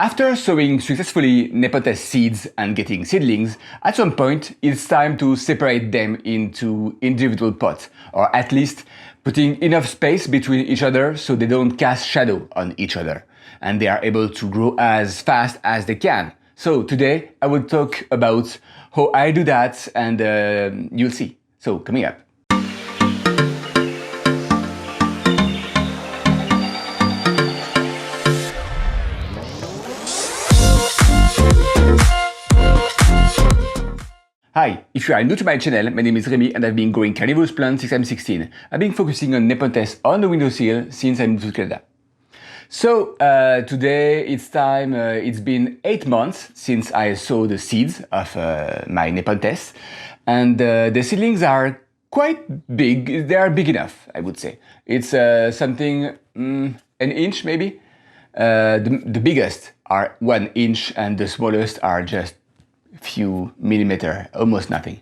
After sowing successfully Nepenthes seeds and getting seedlings, at some point it's time to separate them into individual pots, or at least putting enough space between each other so they don't cast shadow on each other, and they are able to grow as fast as they can. So today I will talk about how I do that, and you'll see. So coming up. Hi, if you are new to my channel, my name is Remy and I've been growing carnivorous plants since I'm 16. I've been focusing on Nepenthes on the Windowsill since I moved to Canada. So today it's time, it's been 8 months since I sowed the seeds of my Nepenthes, and the seedlings are quite big. They are big enough, I would say. It's something, an inch maybe. The biggest are 1 inch and the smallest are just few millimeter, almost nothing.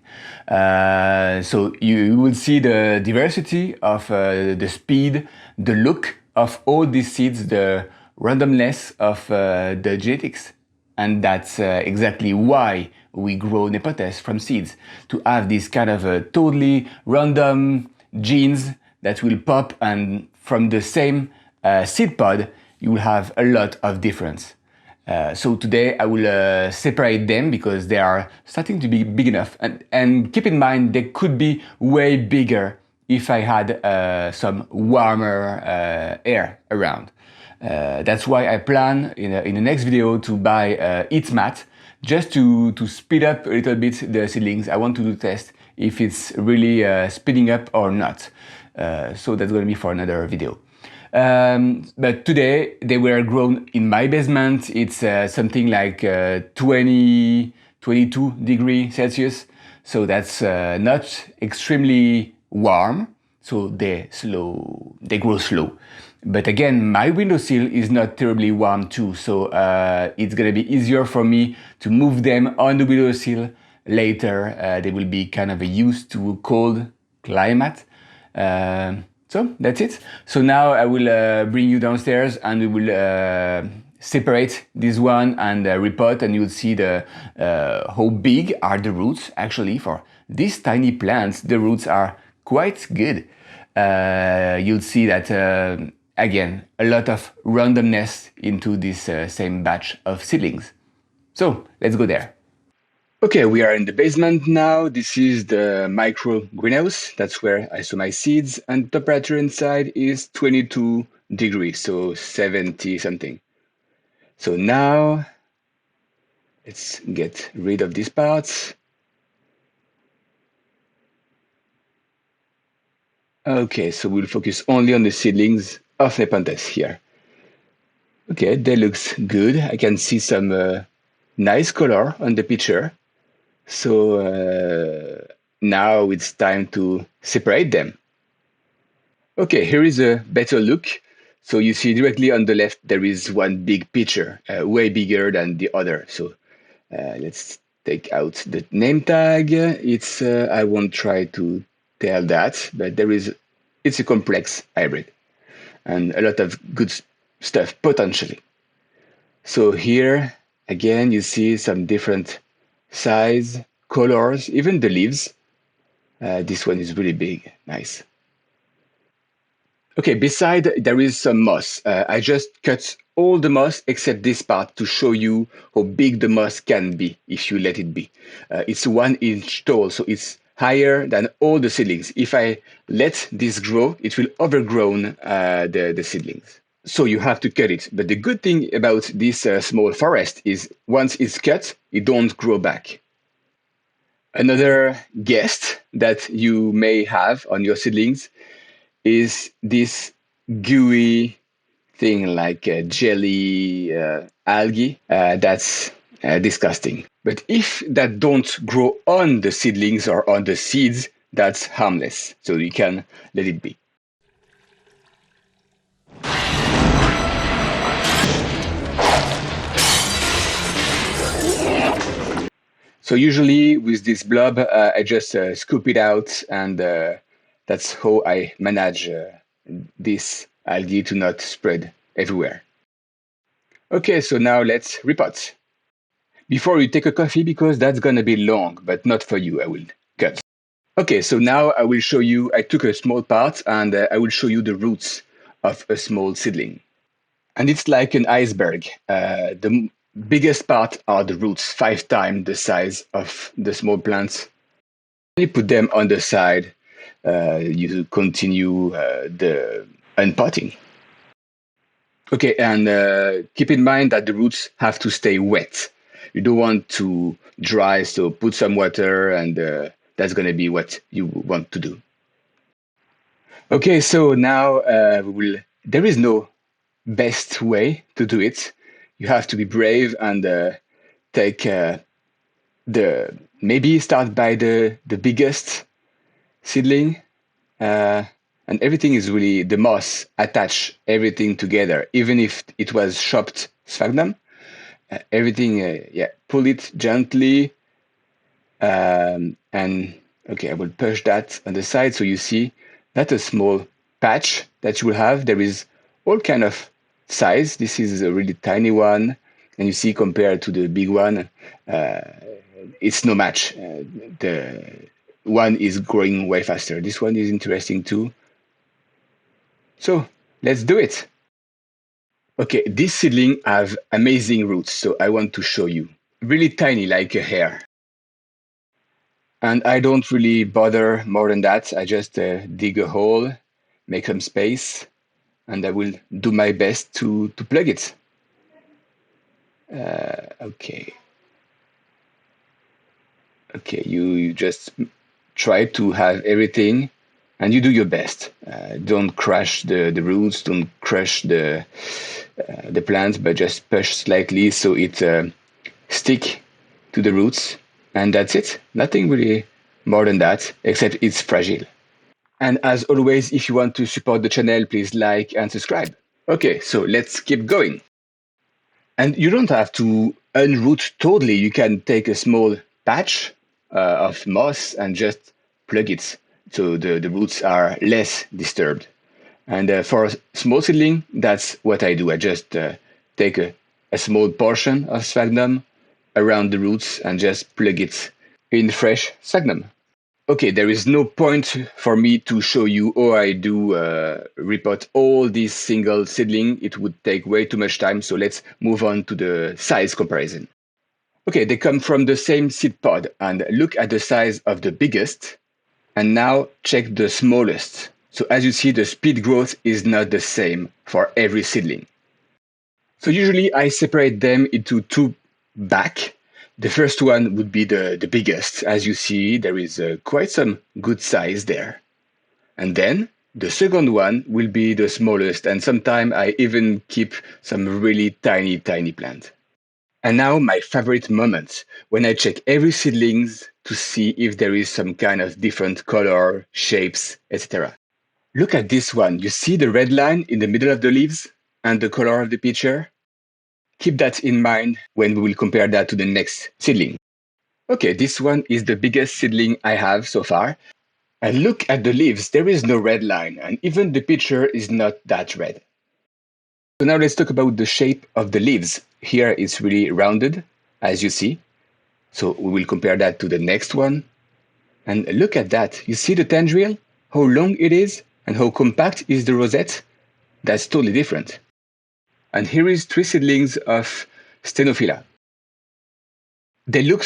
So you will see the diversity of the speed, the look of all these seeds, the randomness of the genetics. And that's exactly why we grow Nepenthes from seeds, to have this kind of totally random genes that will pop, and from the same seed pod you will have a lot of difference. So today I will separate them because they are starting to be big enough, and keep in mind they could be way bigger if I had some warmer air around. That's why I plan in the next video to buy heat mat, just to speed up a little bit the seedlings. I want to do test if it's really speeding up or not. So that's going to be for another video. But today they were grown in my basement. It's something like 22 degrees Celsius. So that's not extremely warm. So they grow slow. But again, my windowsill is not terribly warm too. So it's gonna be easier for me to move them on the windowsill later. They will be kind of used to cold climate. So that's it. So now I will bring you downstairs and we will separate this one and repot, and you'll see the how big are the roots. Actually, for these tiny plants, the roots are quite good. You'll see that again, a lot of randomness into this same batch of seedlings. So let's go there. Okay, we are in the basement now. This is the micro greenhouse. That's where I sow my seeds, and the temperature inside is 22 degrees, so 70 something. So now let's get rid of these parts. Okay, so we'll focus only on the seedlings of Nepenthes here. Okay, that looks good. I can see some nice color on the picture. So now it's time to separate them. Okay, here is a better look. So you see directly on the left there is one big pitcher, way bigger than the other. So let's take out the name tag. It's I won't try to tell that, but it's a complex hybrid and a lot of good stuff potentially. So here again you see some different size, colors, even the leaves. This one is really big, nice. Okay, beside there is some moss. I just cut all the moss except this part to show you how big the moss can be if you let it be. It's 1 inch tall, so it's higher than all the seedlings. If I let this grow, it will overgrown the seedlings. So you have to cut it. But the good thing about this small forest is once it's cut, it don't grow back. Another guest that you may have on your seedlings is this gooey thing like jelly algae. That's disgusting. But if that don't grow on the seedlings or on the seeds, that's harmless. So you can let it be. So usually with this blob, I just scoop it out, and that's how I manage this algae to not spread everywhere. Okay, so now let's repot. Before you take a coffee, because that's gonna be long, but not for you, I will cut. Okay, so now I will show you, I took a small part and I will show you the roots of a small seedling. And it's like an iceberg. The biggest part are the roots, 5 times the size of the small plants. You put them on the side, you continue the unpotting. Okay, and keep in mind that the roots have to stay wet. You don't want to dry, so put some water, and that's going to be what you want to do. Okay, so now there is no best way to do it. You have to be brave and take maybe start by the biggest seedling. And everything is really, the moss attach everything together, even if it was chopped sphagnum. Everything, pull it gently. And okay, I will push that on the side so you see that's a small patch that you will have. There is all kind of size. This is a really tiny one, and you see compared to the big one, it's no match. The one is growing way faster. This one is interesting too. So let's do it. Okay, this seedling have amazing roots, so I want to show you. Really tiny, like a hair. And I don't really bother more than that. I just dig a hole, make some space, and I will do my best to plug it. Okay. Okay, you just try to have everything, and you do your best. Don't crush the roots, don't crush the plants, but just push slightly so it stick to the roots, and that's it. Nothing really more than that, except it's fragile. And as always, if you want to support the channel, please like and subscribe. Okay, so let's keep going. And you don't have to unroot totally. You can take a small patch of moss and just plug it so the roots are less disturbed. And for a small seedling, that's what I do. I just take a small portion of sphagnum around the roots and just plug it in fresh sphagnum. Okay, there is no point for me to show you how I do repot all these single seedling. It would take way too much time, so let's move on to the size comparison. Okay, they come from the same seed pod, and look at the size of the biggest, and now check the smallest. So as you see, the speed growth is not the same for every seedling. So usually I separate them into two back. The first one would be the biggest. As you see, there is quite some good size there. And then the second one will be the smallest, and sometimes I even keep some really tiny plant. And now my favorite moment, when I check every seedlings to see if there is some kind of different color, shapes, etc. Look at this one. You see the red line in the middle of the leaves and the color of the picture? Keep that in mind when we will compare that to the next seedling. Okay, this one is the biggest seedling I have so far. And look at the leaves, there is no red line, and even the picture is not that red. So now let's talk about the shape of the leaves. Here it's really rounded, as you see. So we will compare that to the next one. And look at that. You see the tendril? How long it is and how compact is the rosette? That's totally different. And here is 3 seedlings of Stenophila. They look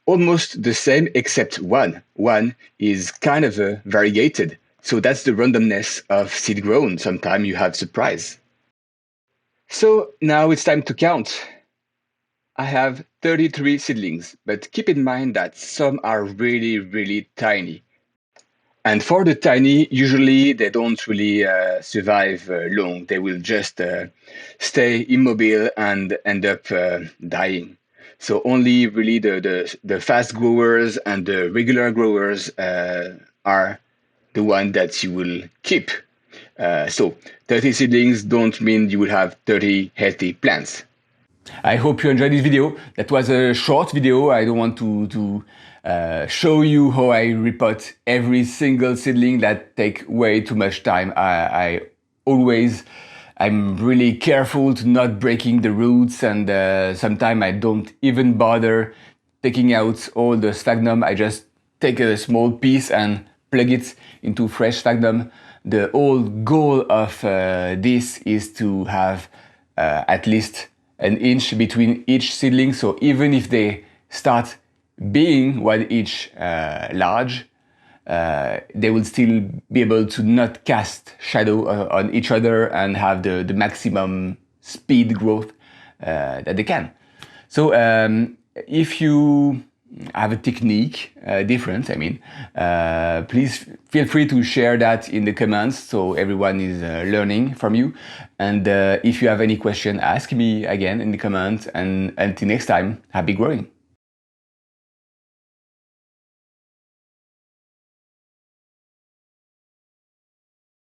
almost the same except one. One is kind of variegated. So that's the randomness of seed grown. Sometimes you have surprise. So now it's time to count. I have 33 seedlings, but keep in mind that some are really tiny. And for the tiny, usually they don't really survive long. They will just stay immobile and end up dying. So only really the fast growers and the regular growers are the one that you will keep. So 30 seedlings don't mean you will have 30 healthy plants. I hope you enjoyed this video. That was a short video. I don't want to show you how I repot every single seedling. That take way too much time. I always I'm really careful to not breaking the roots, and sometimes I don't even bother taking out all the sphagnum. I just take a small piece and plug it into fresh sphagnum. The whole goal of this is to have at least an inch between each seedling, so even if they start being one inch large, they will still be able to not cast shadow on each other and have the maximum speed growth that they can. So if you have a technique difference, please feel free to share that in the comments so everyone is learning from you. And if you have any question, ask me again in the comments. And until next time, happy growing.